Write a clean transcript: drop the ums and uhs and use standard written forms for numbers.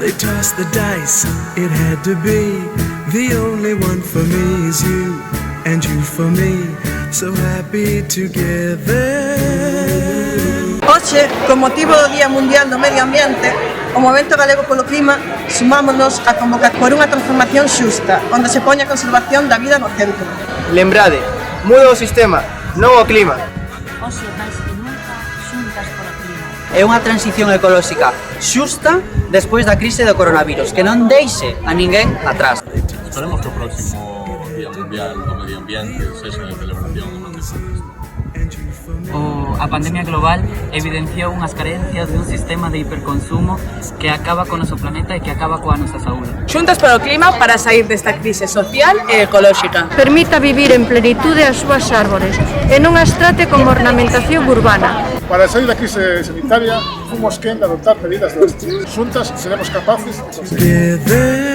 they tossed the dice, it had to be. The only one for me is you, and you for me, so happy together. Hoxe, con motivo do Día Mundial do Medio Ambiente, o Movemento Galego polo Clima sumámonos a convocar por unha transformación xusta, onde se poña a conservación da vida no centro. Lembrade, muda o sistema, non o clima. Hoxe máis que nunca, xuntas polo clima. É unha transición ecolóxica xusta despois da crise do coronavirus, que non deixe a ninguén atrás. Esperemos que o próximo Día Mundial do Medio Ambiente sexa de celebración e non de protesta. A pandemia global evidenciou unhas carencias de un sistema de hiperconsumo que acaba co noso planeta e que acaba coa nosa saúde. Xuntas para o clima para sair desta crise social e ecolóxica. Permita vivir en plenitude as súas árbores e non as trate como ornamentación urbana. Para sair da crise sanitaria, fomos quen de adoptar medidas drásticas. Xuntas seremos capaces de conseguir.